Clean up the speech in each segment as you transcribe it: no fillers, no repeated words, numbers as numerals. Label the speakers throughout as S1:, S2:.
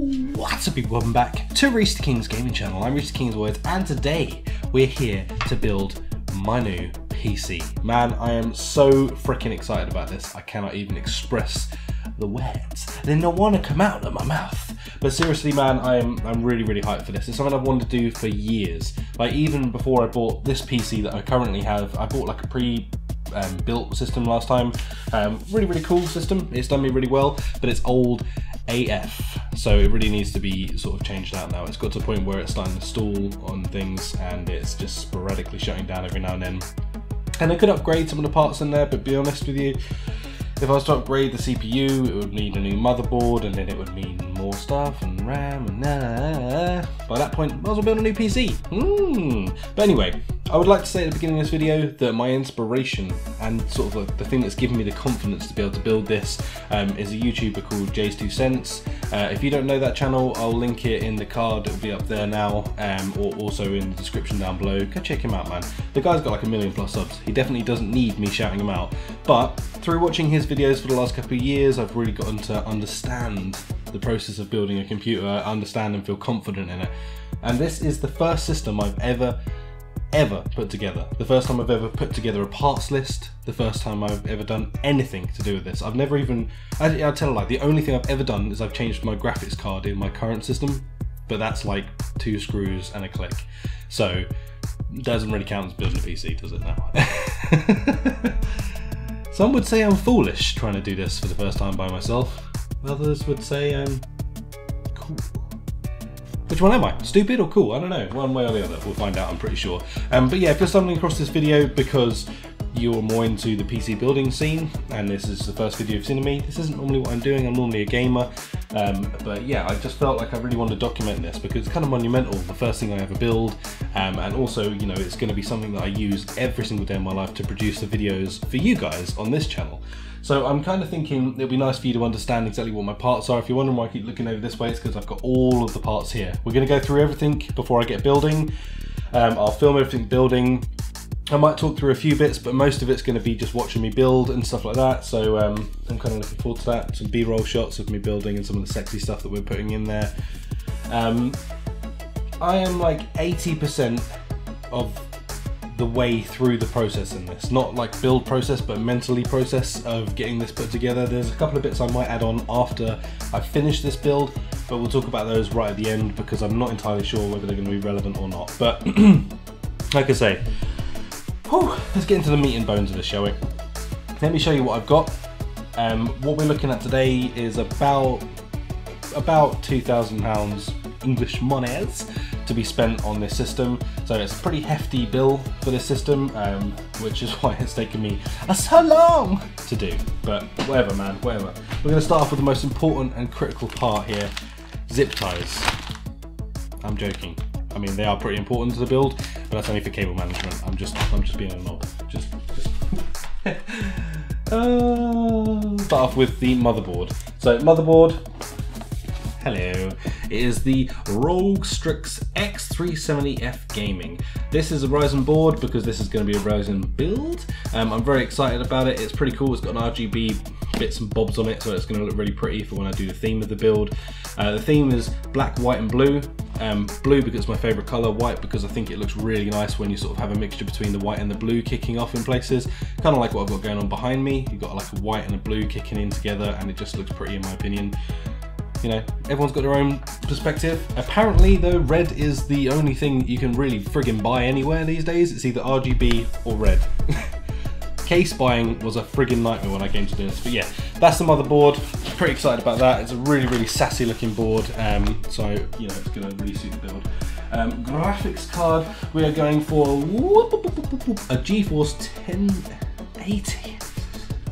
S1: What's up people, welcome back to Rhys the King's gaming channel. I'm Rhys the King's Words, and today we're here to build my new PC. Man, I am so freaking excited about this. I cannot even express the words. They don't want to come out of my mouth. But seriously, man, I'm really hyped for this. It's something I've wanted to do for years. Like, even before I bought this PC that I currently have, I bought like a built system last time. Really cool system. It's done me really well, but it's old AF, so it really needs to be sort of changed out now. It's got to a point where it's starting to stall on things and it's just sporadically shutting down every now and then. And I could upgrade some of the parts in there, but be honest with you, if I was to upgrade the CPU, it would need a new motherboard, and then it would mean more stuff and RAM and by that point, I might as well build a new PC. But anyway, I would like to say at the beginning of this video that my inspiration and sort of like the thing that's given me the confidence to be able to build this is a YouTuber called Jay's 2 Cents. If you don't know that channel, I'll link it in the card. It'll be up there now, or also in the description down below. Go check him out, man. The guy's got like 1 million+ subs. He definitely doesn't need me shouting him out. But through watching his videos for the last couple of years, I've really gotten to understand the process of building a computer, understand and feel confident in it. And this is the first system I've ever put together. The first time I've ever put together a parts list. The first time I've ever done anything to do with this. I've never even, I'll tell a lie, the only thing I've ever done is I've changed my graphics card in my current system, but that's like 2 screws and a click. So it doesn't really count as building a PC, does it now? Some would say I'm foolish trying to do this for the first time by myself. Others would say I'm cool. Which one am I? Stupid or cool? I don't know. One way or the other. We'll find out, I'm pretty sure. But yeah, if you're stumbling across this video because you're more into the PC building scene, and this is the first video you've seen of me, this isn't normally what I'm doing. I'm normally a gamer. But yeah, I just felt like I really wanted to document this because it's kind of monumental, the first thing I ever build. And also, you know, it's going to be something that I use every single day of my life to produce the videos for you guys on this channel. So I'm kind of thinking it'd be nice for you to understand exactly what my parts are. If you're wondering why I keep looking over this way, it's because I've got all of the parts here. We're going to go through everything before I get building. I'll film everything building. I might talk through a few bits, but most of it's going to be just watching me build and stuff like that. So I'm kind of looking forward to that. Some B-roll shots of me building and some of the sexy stuff that we're putting in there. I am like 80% of the way through the process in this. Not like build process, but mentally process of getting this put together. There's a couple of bits I might add on after I finish this build, but we'll talk about those right at the end because I'm not entirely sure whether they're going to be relevant or not. But like I say, let's get into the meat and bones of this, shall we? Let me show you what I've got. What we're looking at today is about £2,000 English monies to be spent on this system. So it's a pretty hefty bill for this system, which is why it's taken me so long to do. But whatever, man, whatever. We're going to start off with the most important and critical part here, zip ties. I'm joking. I mean, they are pretty important to the build, but that's only for cable management. I'm just being a knob. Just. Start off with the motherboard. So motherboard. Hello. It is the ROG Strix X370F Gaming. This is a Ryzen board because this is going to be a Ryzen build. I'm very excited about it. It's pretty cool. It's got an RGB bits and bobs on it, so it's going to look really pretty for when I do the theme of the build. The theme is black, white and blue. Blue because it's my favourite colour, white because I think it looks really nice when you sort of have a mixture between the white and the blue kicking off in places. Kind of like what I've got going on behind me. You've got like a white and a blue kicking in together and it just looks pretty in my opinion. You know, everyone's got their own perspective. Apparently though, red is the only thing you can really friggin' buy anywhere these days. It's either RGB or red. Case buying was a friggin' nightmare when I came to do this. But yeah, that's the motherboard. Pretty excited about that. It's a really sassy looking board. So, you know, it's gonna really suit the build. Graphics card, we are going for a GeForce 1080.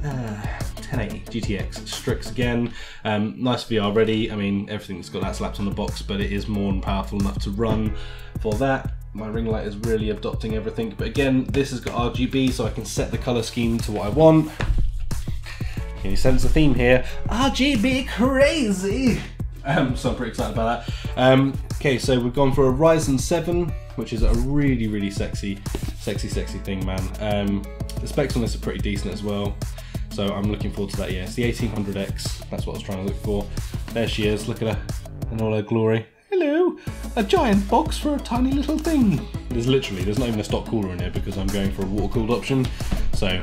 S1: 1080 GTX Strix again. Nice VR ready. I mean, everything's got that slapped on the box, but it is more than powerful enough to run for that. My ring light is really adopting everything, but again, this has got RGB, so I can set the color scheme to what I want. Can you sense the theme here? RGB crazy! So I'm pretty excited about that. Okay, so we've gone for a Ryzen 7, which is a really sexy thing, man. The specs on this are pretty decent as well. So I'm looking forward to that. Yeah, it's the 1800X. That's what I was trying to look for. There she is. Look at her. in all her glory. Hello, a giant box for a tiny little thing. There's not even a stock cooler in here because I'm going for a water-cooled option. So,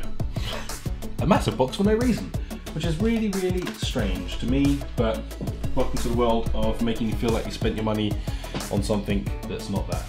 S1: a massive box for no reason, which is really, really strange to me, but welcome to the world of making you feel like you spent your money on something that's not that.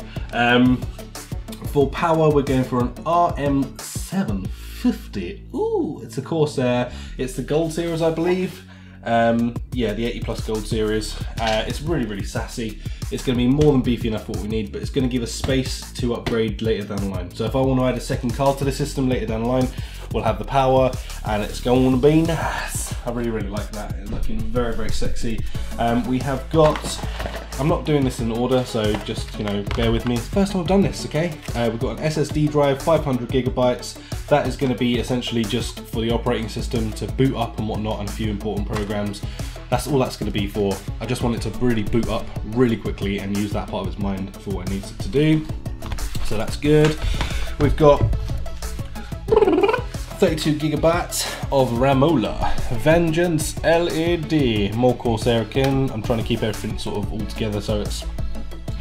S1: For power, we're going for an RM750. Ooh, it's a Corsair. It's the gold series, I believe. Yeah, the 80 plus gold series. It's really, really sassy. It's going to be more than beefy enough for what we need, but it's going to give us space to upgrade later down the line. So if I want to add a second card to the system later down the line, we'll have the power, and it's going to be nice. I really, really like that. It's looking very, very sexy. We have got, I'm not doing this in order, so just, you know, bear with me. It's the first time I've done this, okay? We've got an SSD drive, 500 gigabytes. That is going to be essentially just for the operating system to boot up and whatnot, and a few important programs. That's all that's going to be for. I just want it to really boot up really quickly and use that part of its mind for what it needs it to do. So that's good. We've got 32 gigabytes of Ramola Vengeance LED, more Corsair again. I'm trying to keep everything sort of all together so it's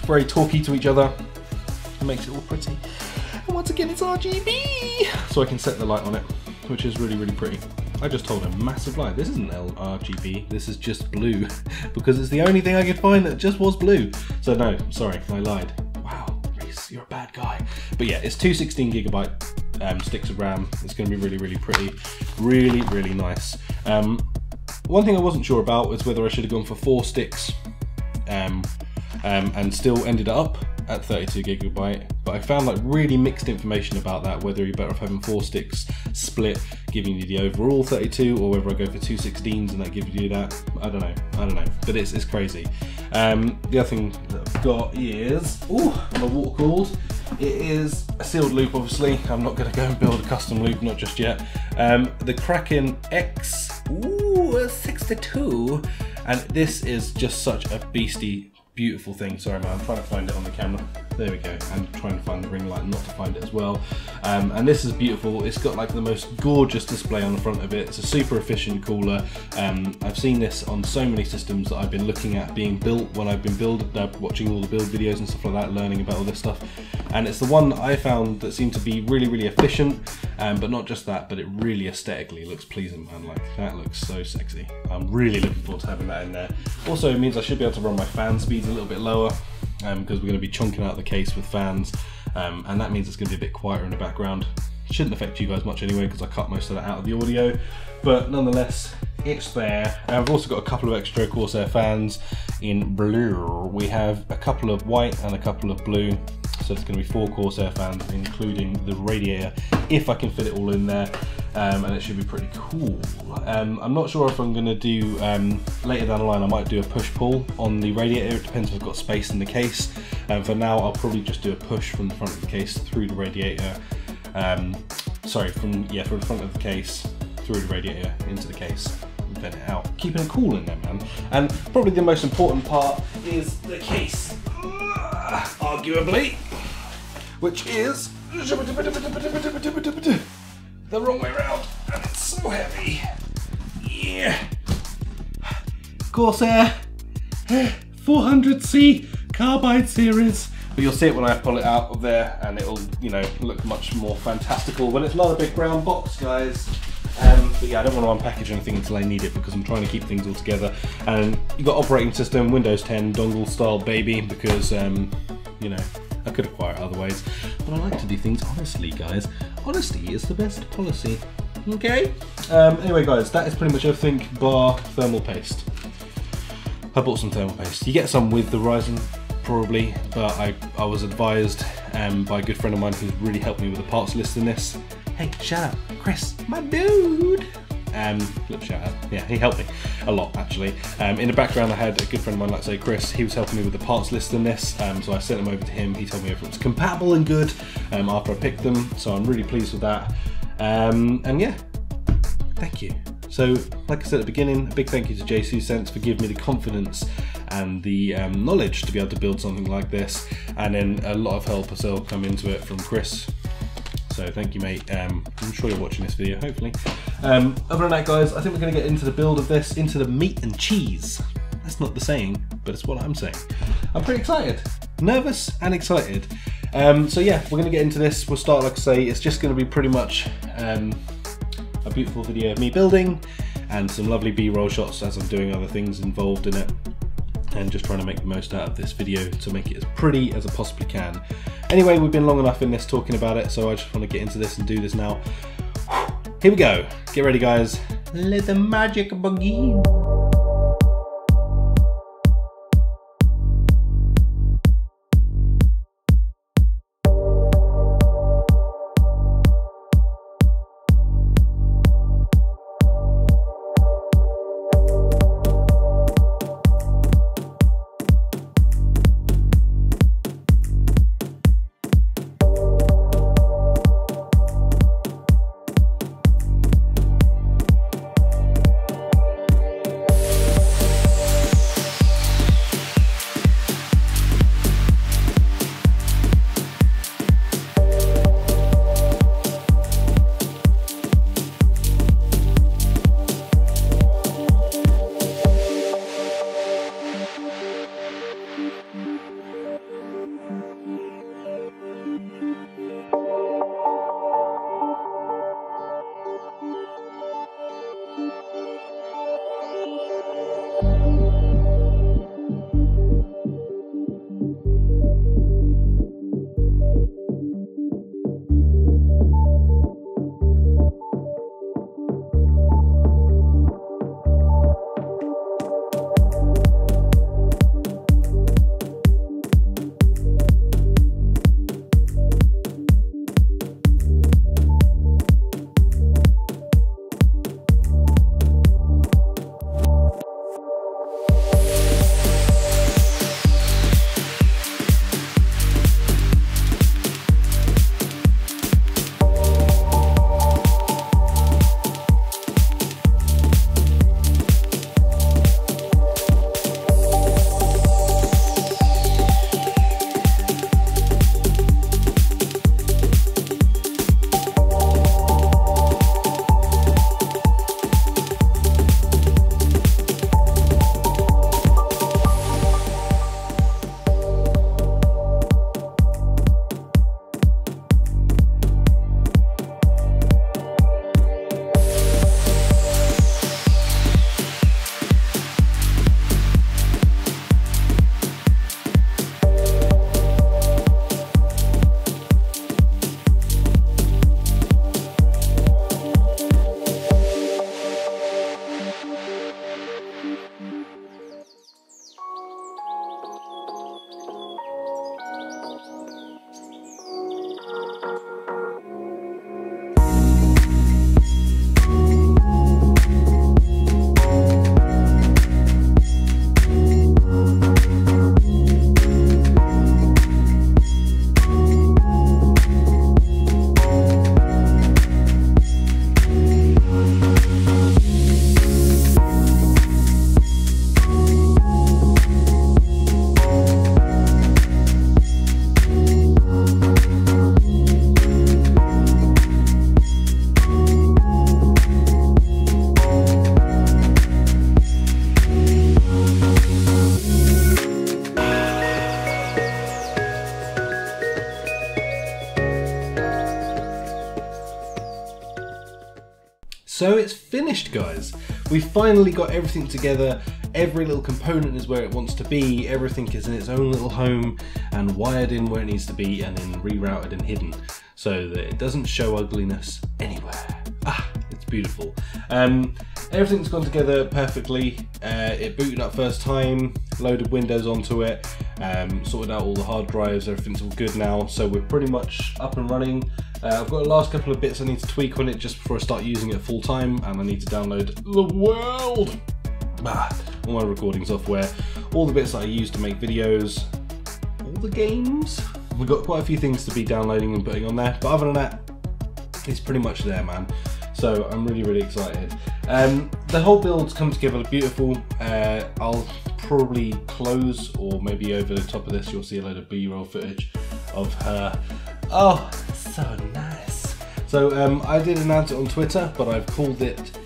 S1: very talky to each other. It makes it all pretty. And once again, it's RGB, so I can set the light on it, which is really, really pretty. I just told a massive lie. This isn't RGB, this is just blue, because it's the only thing I could find that just was blue. So no, sorry, I lied. Wow, Rhys, you're a bad guy. But yeah, it's two 16 gigabyte sticks of RAM. It's going to be really, really pretty, really, really nice. One thing I wasn't sure about was whether I should have gone for 4 sticks and still ended up at 32 gigabyte, but I found like really mixed information about that, whether you're better off having 4 sticks split giving you the overall 32, or whether I go for 2 16s and that gives you that. I don't know, but it's crazy. The other thing that I've got is, ooh, my water cooled. It is a sealed loop, obviously. I'm not going to go and build a custom loop, not just yet. The Kraken X62, and this is just such a beastie, beautiful thing. Sorry man, I'm trying to find it on the camera. There we go. And trying to find the ring light not to find it as well. And this is beautiful. It's got like the most gorgeous display on the front of it. It's a super efficient cooler. I've seen this on so many systems that I've been looking at being built when I've been watching all the build videos and stuff like that, learning about all this stuff. And it's the one that I found that seemed to be really, really efficient, but not just that, but it really aesthetically looks pleasing, man. Like, that looks so sexy. I'm really looking forward to having that in there. Also, it means I should be able to run my fan speeds a little bit lower, because we're going to be chunking out the case with fans, and that means it's going to be a bit quieter in the background. Shouldn't affect you guys much anyway, because I cut most of that out of the audio, but nonetheless, it's there. And I've also got a couple of extra Corsair fans in blue. We have a couple of white and a couple of blue, so it's going to be 4 Corsair fans, including the radiator, if I can fit it all in there, and it should be pretty cool. I'm not sure if I'm going to do, later down the line I might do a push-pull on the radiator. It depends if I've got space in the case. For now I'll probably just do a push from the front of the case through the radiator. Sorry, from the front of the case through the radiator into the case. Vent it out, keeping it cool in there, man. And probably the most important part is the case, arguably, which is the wrong way around, and it's so heavy. Yeah, Corsair 400C Carbide series. But you'll see it when I pull it out of there, and it'll, you know, look much more fantastical when it's not a big brown box, guys. But yeah, I don't want to unpackage anything until I need it, because I'm trying to keep things all together. And you've got operating system, Windows 10 dongle style, baby, because, you know, I could acquire it other ways. But I like to do things honestly, guys. Honesty is the best policy. Okay? Anyway, guys, that is pretty much everything bar thermal paste. I bought some thermal paste. You get some with the Ryzen, probably, but I was advised by a good friend of mine who's really helped me with the parts list in this. Hey, shout out, Chris, my dude. Little shout out. Yeah, he helped me a lot, actually. In the background, I had a good friend of mine, like say Chris. He was helping me with the parts list in this, so I sent them over to him. He told me if it was compatible and good after I picked them, so I'm really pleased with that. And yeah, thank you. So, like I said at the beginning, a big thank you to JSUSense for giving me the confidence and the knowledge to be able to build something like this, and then a lot of help as well come into it from Chris. So thank you, mate. I'm sure you're watching this video, hopefully. Other than that, guys, I think we're going to get into the build of this, into the meat and cheese. That's not the saying, but it's what I'm saying. I'm pretty excited. Nervous and excited. So yeah, we're gonna get into this. We'll start, like I say, it's just gonna be pretty much a beautiful video of me building and some lovely B-roll shots as I'm doing other things involved in it, and just trying to make the most out of this video to make it as pretty as I possibly can. Anyway, we've been long enough in this talking about it, so I just want to get into this and do this now. Here we go. Get ready, guys. Let the magic begin. So it's finished, guys. We finally got everything together. Every little component is where it wants to be. Everything is in its own little home and wired in where it needs to be, and then rerouted and hidden so that it doesn't show ugliness anywhere. Ah, it's beautiful. Everything's gone together perfectly. It booted up first time, loaded Windows onto it, sorted out all the hard drives, everything's all good now, so we're pretty much up and running. I've got the last couple of bits I need to tweak on it just before I start using it full time, and I need to download the world! All my recording software, all the bits that I use to make videos, all the games. We've got quite a few things to be downloading and putting on there, but other than that, it's pretty much there, man. So I'm really excited. The whole build's come together beautiful. I'll probably close, or maybe over the top of this you'll see a load of B-roll footage of her. Oh, so nice. So I did announce it on Twitter, but I've called it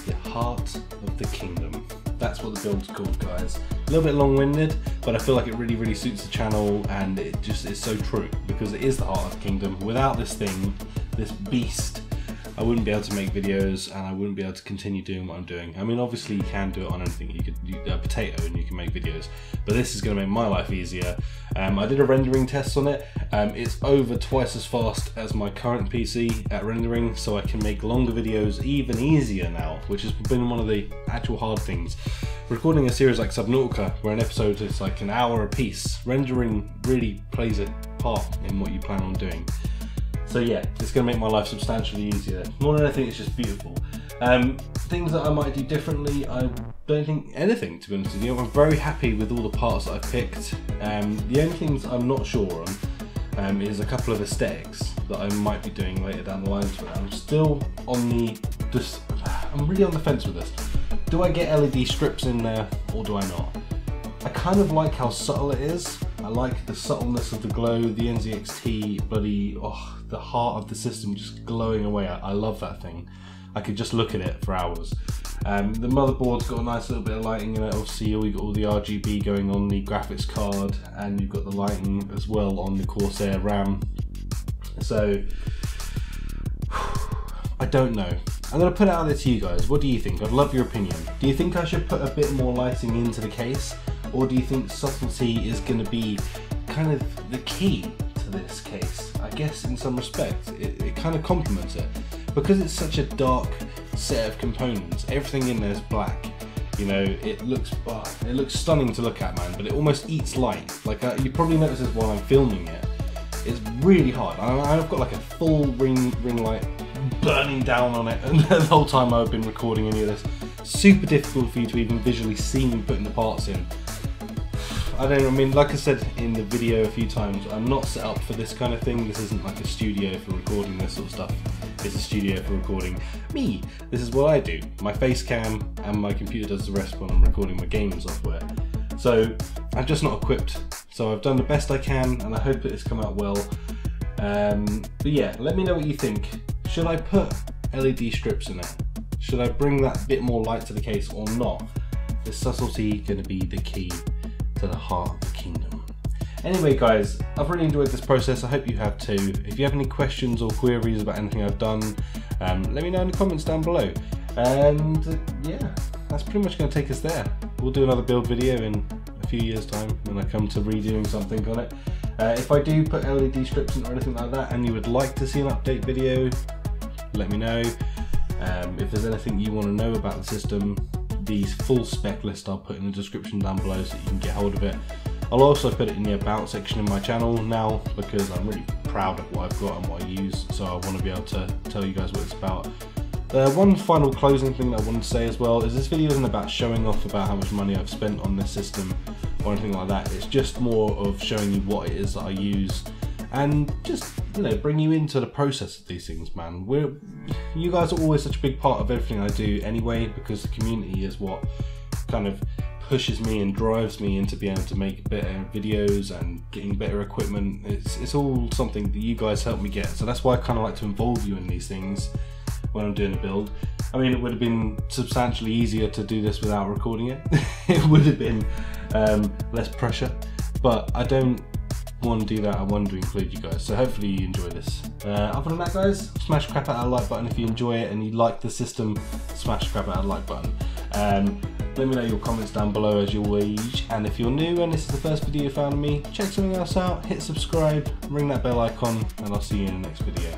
S1: the Heart of the Kingdom. That's what the build's called, guys. A little bit long-winded, but I feel like it really suits the channel, and it just is so true, because it is the heart of the kingdom. Without this thing, this beast, I wouldn't be able to make videos, and I wouldn't be able to continue doing what I'm doing. I mean, obviously you can do it on anything. You could do a potato and you can make videos, but this is going to make my life easier. I did a rendering test on it. It's over twice as fast as my current PC at rendering, so I can make longer videos even easier now, which has been one of the actual hard things. Recording a series like Subnautica, where an episode is like an hour a piece, rendering really plays a part in what you plan on doing. So yeah, it's going to make my life substantially easier. More than anything, it's just beautiful. Things that I might do differently, I don't think anything, to be honest with you. I'm very happy with all the parts that I've picked. The only things I'm not sure on is a couple of aesthetics that I might be doing later down the line to it. I'm still on I'm really on the fence with this. Do I get LED strips in there or do I not? I kind of like how subtle it is. I like the subtleness of the glow, the NZXT the heart of the system just glowing away. I love that thing. I could just look at it for hours. The motherboard's got a nice little bit of lighting in it. Obviously, you've got all the RGB going on the graphics card, and you've got the lighting as well on the Corsair RAM. So, I don't know. I'm going to put it out there to you guys. What do you think? I'd love your opinion. Do you think I should put a bit more lighting into the case? Or do you think subtlety is going to be kind of the key to this case? I guess in some respects, it kind of complements it. Because it's such a dark set of components, everything in there is black. You know, it looks stunning to look at, man, but it almost eats light. Like, you probably noticed this while I'm filming it. It's really hard. I've got like a full ring light burning down on it and the whole time I've been recording any of this. Super difficult for you to even visually see me putting the parts in. I mean, like I said in the video a few times, I'm not set up for this kind of thing. This isn't like a studio for recording this sort of stuff. It's a studio for recording me. This is what I do. My face cam and my computer does the rest when I'm recording my gaming software. So I'm just not equipped. So I've done the best I can and I hope it has come out well. But yeah, let me know what you think. Should I put LED strips in it? Should I bring that bit more light to the case or not? Is subtlety going to be the key to the heart of the kingdom? Anyway guys, I've really enjoyed this process. I hope you have too. If you have any questions or queries about anything I've done, let me know in the comments down below. And yeah, that's pretty much going to take us there. We'll do another build video in a few years time when I come to redoing something on it. If I do put LED strips in or anything like that and you would like to see an update video, let me know. If there's anything you want to know about the system, the full spec list I'll put in the description down below so you can get hold of it. I'll also put it in the about section in my channel now because I'm really proud of what I've got and what I use, so I want to be able to tell you guys what it's about. One final closing thing that I wanted to say as well is this video isn't about showing off about how much money I've spent on this system or anything like that. It's just more of showing you what it is that I use and just, you know, bring you into the process of these things, man. You guys are always such a big part of everything I do anyway, because the community is what kind of pushes me and drives me into being able to make better videos and getting better equipment. It's all something that you guys help me get, so that's why I kind of like to involve you in these things when I'm doing a build. I mean, it would have been substantially easier to do this without recording it. It would have been less pressure, but I don't want to do that. I want to include you guys, so hopefully you enjoy this. Other than that guys, smash the crap out of the like button if you enjoy it and you like the system. Smash the crap out of the like button. Let me know your comments down below as always, and if you're new and this is the first video you found of me, check something else out, hit subscribe, ring that bell icon, and I'll see you in the next video.